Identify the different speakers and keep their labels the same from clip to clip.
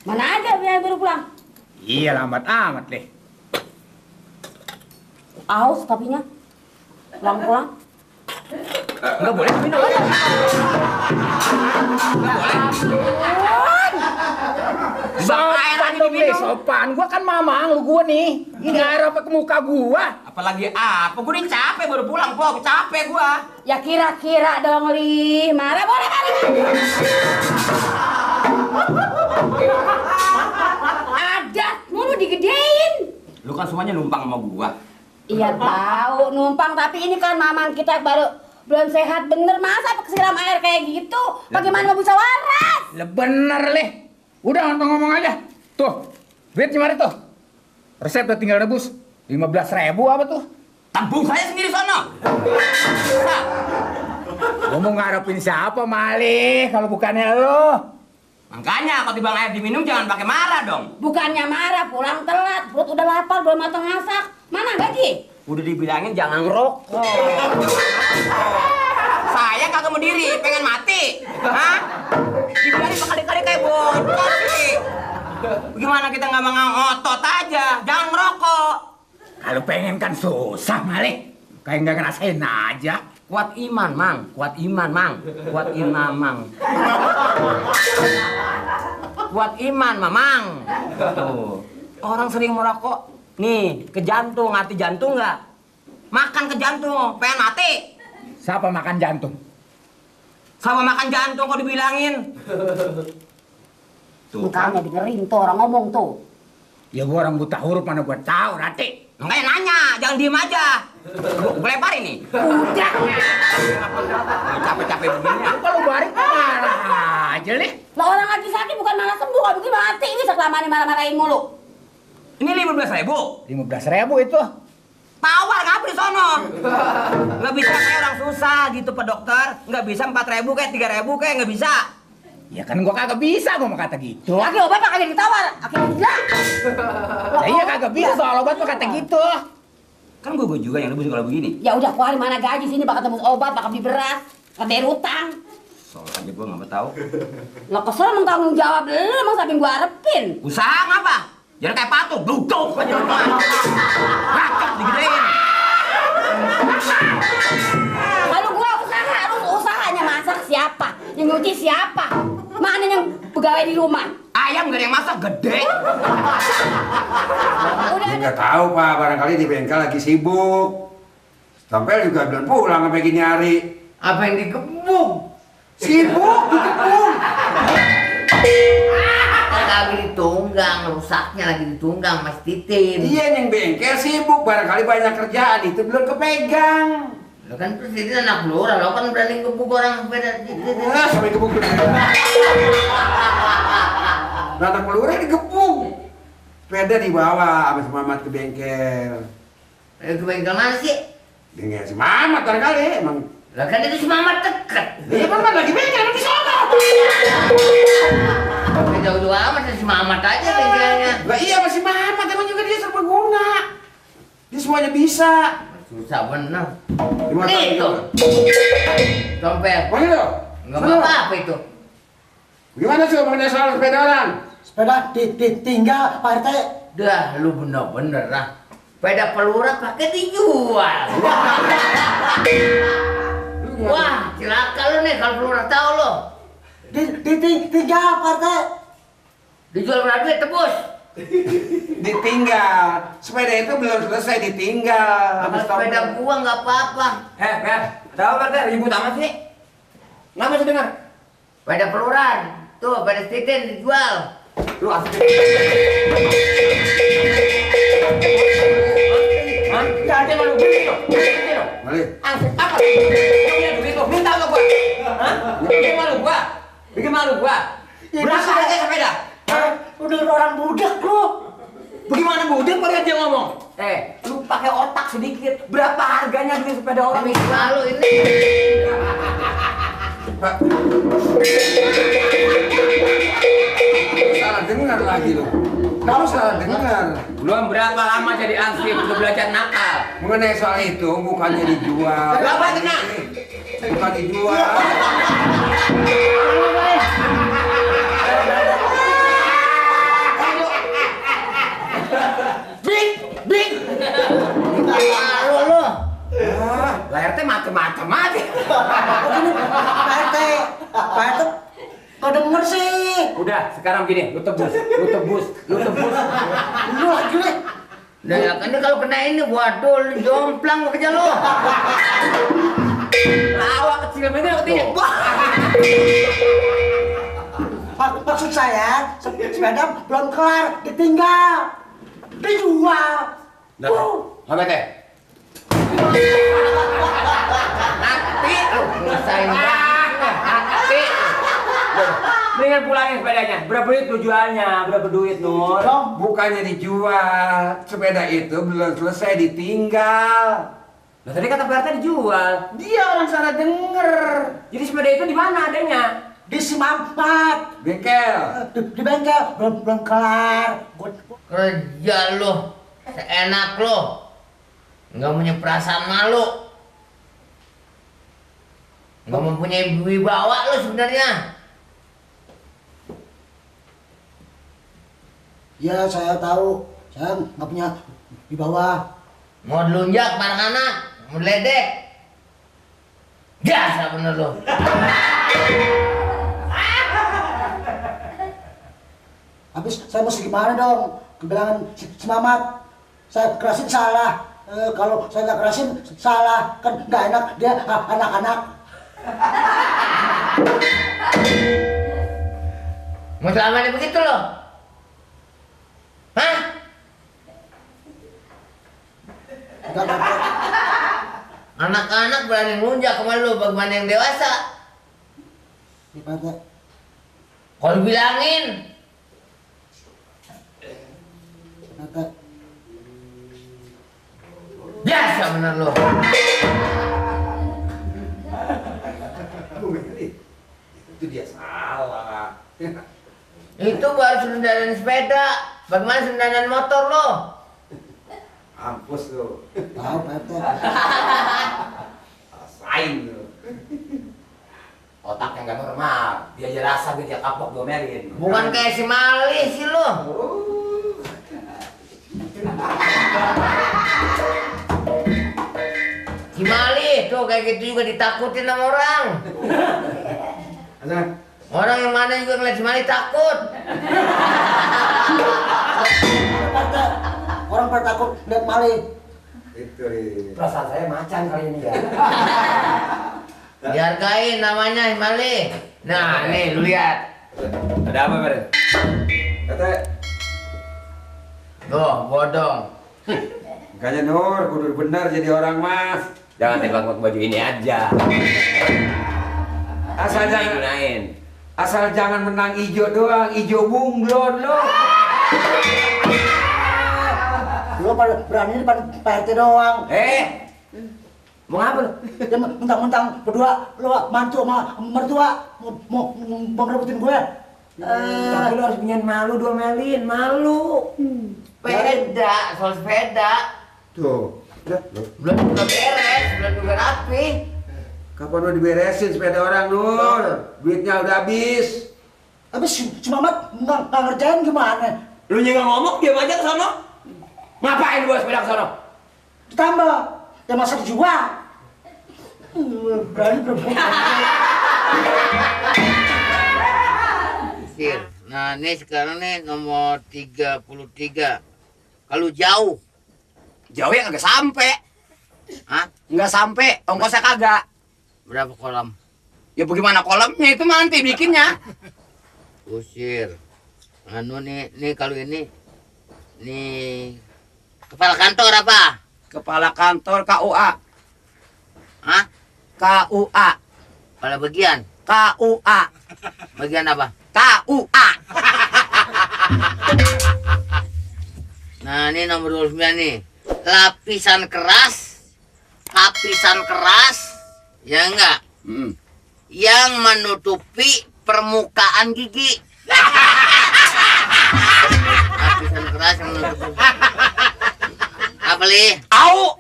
Speaker 1: Mana aja biar baru pulang?
Speaker 2: Iya, lambat amat deh.
Speaker 1: Aus kopinya. Pulang-pulang.
Speaker 2: Enggak boleh minum. Enggak boleh. Sopan dong nih, sopan. Gua kan mamang lu gua nih. Ini air apa ke muka gua?
Speaker 3: Apalagi apa? Gua udah capek baru pulang, Po. Capek gua.
Speaker 1: Ya kira-kira dong, Li. Marah boleh kali. Ada, mulu digedein.
Speaker 3: Lu kan semuanya numpang sama gua.
Speaker 1: Iya tahu numpang, tapi ini kan mamang kita baru belum sehat bener, masa kesiram air kayak gitu? Bagaimana mau bisa waras?
Speaker 2: Lah bener leh. Udah ngomong aja. Tuh, duit gimana tuh? Resep tuh tinggal rebus. 15.000 apa tuh?
Speaker 3: Tabung saya sendiri sono.
Speaker 2: Gua mau ngarepin siapa malih kalau bukannya lo?
Speaker 3: Makanya kalau timbang air diminum jangan pakai marah dong.
Speaker 1: Bukannya marah, pulang telat, perut udah lapar, belum matang masak. Mana gaji?
Speaker 3: Udah dibilangin jangan ngerokok. Saya kagak mau diri, pengen mati. Hah? Dibilangin berkali-kali kayak bocor sih. Gimana kita nggak mau ngotot aja, jangan ngerokok.
Speaker 2: Kalau pengen kan susah malih. Kayak nggak ngerasain aja.
Speaker 3: Kuat iman, Mang. Kuat iman, Mang. Kuat iman, Mang. Kuat iman, Mamang. Tuh. Orang sering merokok. Nih, ke jantung, arti jantung nggak? Makan ke jantung, pengen mati.
Speaker 2: Siapa makan jantung?
Speaker 3: Sama makan jantung kok dibilangin. Tuh kan.
Speaker 1: Makanya dengerin tuh orang ngomong tuh.
Speaker 2: Ya gua orang buta huruf mana gua tahu, Rati.
Speaker 3: Makanya nanya, jangan diem aja. Gue leparin nih.
Speaker 1: Udah.
Speaker 3: Capek-capek begini ya.
Speaker 2: Kalau balik marah aja nih.
Speaker 1: Lah orang lagi sakit bukan malah sembuh, kalau begini mati. Ini sekelamaan marah-marahin mulu.
Speaker 3: Ini 15.000.
Speaker 2: 15.000 itu.
Speaker 3: Tawar ngapa di sono? Nggak bisa kayak orang susah gitu Pak Dokter. Nggak bisa 4.000 kayak 3.000 kayak nggak bisa.
Speaker 2: Ya kan gua kagak bisa gua mau kata gitu.
Speaker 1: Lagi obat mah kagak ditawar, akhirnya gila.
Speaker 2: Lah iya kagak bisa soal obat mah kata gitu.
Speaker 3: Kan gue juga yang nebus kalau begini.
Speaker 1: Ya udah keluarin mana gaji sini, bakal tembus obat, bakal beli beras, bakal bayar utang.
Speaker 3: Soal aja gue nggak tahu.
Speaker 1: Lo kesel emang tanggung jawab lu, emang sampai gua harapin.
Speaker 3: Usaha ngapa? Jangan kayak patung, duduk aja rumah. Rakyat digedein.
Speaker 1: Kalau gua usaha, lu usahanya masak siapa? Yang nyuci siapa? Mana yang pegawai di rumah?
Speaker 3: Ayam gak ada yang masak, gede.
Speaker 1: Udah
Speaker 4: Nggak tahu Pak, barangkali di bengkel lagi sibuk. Tampil juga belum pulang sampai gini hari.
Speaker 5: Apa yang dikebuk?
Speaker 4: Sibuk dikepung.
Speaker 5: Lagi ditunggang, rusaknya lagi ditunggang Mas Titin.
Speaker 4: Iya yang bengkel sibuk, barangkali banyak kerjaan itu belum kepegang.
Speaker 5: Lo kan Titin anak lurah, lo kan berani gebuk orang sepeda Titin.
Speaker 4: Wah, sampai gebuk dulu. Anak pelurah digebuk. Sepeda dibawa sama si Mamat ke bengkel.
Speaker 5: Ke bengkel mana sih?
Speaker 4: Dengan si Mamat barangkali emang.
Speaker 5: Lah kan itu si Mamat deket.
Speaker 4: Iya Mamat lagi bengkel di sana.
Speaker 5: Jauh-jauh amat si Mamat aja bengkelnya.
Speaker 4: Lah iya masih Mamat emang juga dia serbaguna. Dia semuanya bisa.
Speaker 5: Susah bener.
Speaker 4: Gimana
Speaker 5: Nih itu. Dompet.
Speaker 4: Mana lo?
Speaker 5: Enggak apa-apa itu.
Speaker 4: Gimana sih mengenai soal sepeda orang?
Speaker 6: Sepeda ditinggal Pak RT.
Speaker 5: Dah lu bener-bener lah. Sepeda pelurah pakai dijual. Wah, celaka lu nih kalau pelurah tahu lo.
Speaker 6: Ditinggal Pak RT.
Speaker 5: Dijual berapa duit tebus?
Speaker 4: Ditinggal. Sepeda itu belum selesai ditinggal.
Speaker 5: Kalau sepeda gua nggak apa-apa.
Speaker 3: Tahu kan teh ribut amat sih?
Speaker 4: Nggak masih dengar?
Speaker 5: Sepeda peluran. Tuh, sepeda Titin dijual.
Speaker 3: Lu asik. Hah? Jangan malu beli lo. Beli lo.
Speaker 4: Mali.
Speaker 3: Asik apa? Lu punya duit lo, minta lo gua. Hah? Bikin malu gua. Bikin malu gua. Berapa harga sepeda?
Speaker 6: Udah orang budak lu.
Speaker 3: Bagaimana budak pada dia ngomong? Lu pakai otak sedikit. Berapa harganya duit sepeda orang?
Speaker 5: Ini malu ini.
Speaker 4: Pak. Salah dengar lagi lo. Kamu salah dengar.
Speaker 3: Belum berapa lama jadi ansip udah belajar nakal.
Speaker 4: Mengenai soal itu bukannya dijual.
Speaker 3: Berapa tenang?
Speaker 4: Bukan dijual.
Speaker 3: Udah, sekarang gini, lu tebus.
Speaker 6: Lu lagi nih.
Speaker 5: Nah, ya kan ini kalau kena ini, waduh, lu jomplang kerja lu.
Speaker 3: Lawak kecil begini ketinya.
Speaker 6: Maksud saya, sepeda belum kelar, ditinggal. Dijual.
Speaker 3: Apa teh?
Speaker 5: Nanti lu ngerasain nanti.
Speaker 3: Mendingan pulangin sepedanya. Berapa duit lu jualnya? Berapa duit, Nur?
Speaker 4: Bukannya dijual, sepeda itu belum selesai ditinggal.
Speaker 3: Nah, tadi kata Pak RT dijual. Dia orang salah denger. Jadi sepeda itu di mana adanya?
Speaker 6: Di si Mamat.
Speaker 4: Bengkel.
Speaker 6: Di bengkel belum kelar.
Speaker 5: Kerja lu, seenak lu. Nggak punya perasaan malu. Nggak mempunyai wibawa lu sebenarnya.
Speaker 6: Ya saya tahu, saya nggak punya di bawah.
Speaker 5: Mau dilunjak anak-anak, mau ledek. Gas bener lu.
Speaker 6: Habis saya mesti gimana dong? Kebilangan si Mamat, saya kerasin salah. Kalau saya nggak kerasin salah, kan nggak enak dia anak-anak.
Speaker 5: Mau selamanya begitu loh. Hah?
Speaker 6: Nggak apa-apa.
Speaker 5: Anak-anak berani ngelunjak sama lu, bagaimana yang dewasa?
Speaker 6: Nih, Pak RT.
Speaker 5: Kalau bilangin,
Speaker 6: Pak RT.
Speaker 5: biasa bener lu.
Speaker 4: Itu dia salah.
Speaker 5: Itu baru sundanan sepeda. Bagaimana sundanan motor lo?
Speaker 4: Ampus lu.
Speaker 6: Tahu Pak RT.
Speaker 4: Rasain lu.
Speaker 3: Otak yang gak normal. Dia aja rasa dia kapok domelin.
Speaker 5: Bukan kayak si Mali sih lo. Si Mali tuh kayak gitu juga ditakutin sama orang.
Speaker 4: Ada.
Speaker 5: Orang yang mana juga ngeliat si Mali takut.
Speaker 6: Pak RT. Orang pada takut lihat maling.
Speaker 4: Itu nih.
Speaker 3: Perasaan saya macan kali ini ya.
Speaker 5: Dihargain namanya si Mali. Nah nih lu lihat.
Speaker 3: Ada apa, Bar?
Speaker 4: Kata,
Speaker 5: Tuh bodong.
Speaker 4: makanya Nur, kudu benar jadi orang mas.
Speaker 3: Jangan tembak baju ini aja.
Speaker 4: Asal jangan,
Speaker 3: Gunain.
Speaker 4: asal jangan menang ijo doang, ijo bunglon lo.
Speaker 6: Lu pada berani depan Pak RT doang.
Speaker 3: Mau ngapa lu?
Speaker 6: Dia mentang-mentang berdua lu mantu sama mertua mau ngerebutin gue.
Speaker 3: Tapi lu harus punya malu domelin, malu.
Speaker 5: Sepeda, soal sepeda.
Speaker 4: Tuh, udah, lo.
Speaker 5: Belum juga beres, belum juga rapi.
Speaker 4: Kapan lo diberesin sepeda orang Nur? Duitnya udah habis.
Speaker 6: Habis si Mamat nggak ngerjain gimana?
Speaker 3: Lu juga ngomong, diam aja ke sono. Ngapain bawa sepeda ke sono?
Speaker 6: Ditambah, ya masa dijual. Berani berbuat.
Speaker 5: Sir. Nah, ini sekarang nih nomor 33. Kalau jauh,
Speaker 3: Jauh ya kagak sampai.
Speaker 5: hah?
Speaker 3: Nggak sampai, ongkosnya kagak.
Speaker 5: Berapa kolam?
Speaker 3: Ya bagaimana kolamnya itu nanti bikinnya.
Speaker 5: Usir. Anu nih kalau ini nih kepala kantor apa?
Speaker 3: Kepala kantor KUA.
Speaker 5: Hah?
Speaker 3: KUA.
Speaker 5: Kepala bagian?
Speaker 3: KUA.
Speaker 5: Bagian apa?
Speaker 3: KUA.
Speaker 5: Nah, ini nomor 29 nih. Lapisan keras, ya enggak? Yang menutupi permukaan gigi. Lapisan keras yang menutupi. Apa li?
Speaker 3: Au.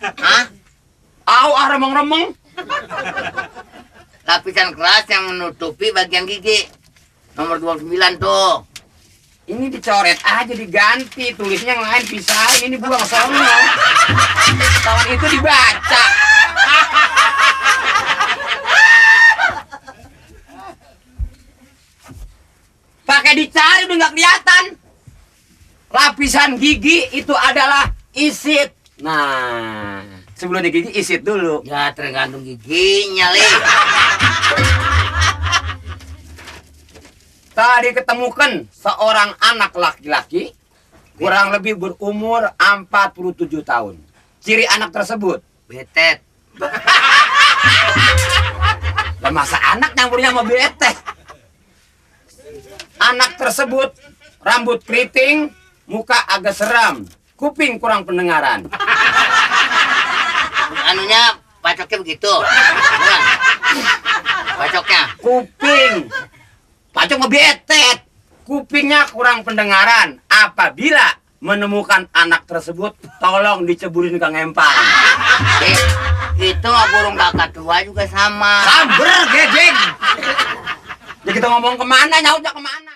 Speaker 5: Hah?
Speaker 3: Au remeng-remeng.
Speaker 5: Lapisan keras yang menutupi bagian gigi. Nomor 29 tuh.
Speaker 3: Ini dicoret aja diganti, tulisnya yang lain pisahin, ini buang sono. Kawan itu dibaca. pakai dicari udah nggak kelihatan. Lapisan gigi itu adalah isit. Nah, sebelum gigi isit dulu.
Speaker 5: Ya tergantung giginya, Le.
Speaker 3: Tadi ketemukan seorang anak laki-laki kurang lebih berumur 47 tahun. Ciri anak tersebut,
Speaker 5: Betet.
Speaker 3: lah masa anak nyampurnya sama betet. Anak tersebut rambut keriting, muka agak seram, kuping kurang pendengaran.
Speaker 5: Anunya bacoknya begitu. Bukan? Bacoknya.
Speaker 3: Kuping, pacok sama betet. Kupingnya kurang pendengaran. Apabila menemukan anak tersebut, tolong diceburin ke ngempang.
Speaker 5: Itu burung kakak tua juga sama.
Speaker 3: Sabar, gejeng. Ya kita ngomong kemana, nyautnya kemana?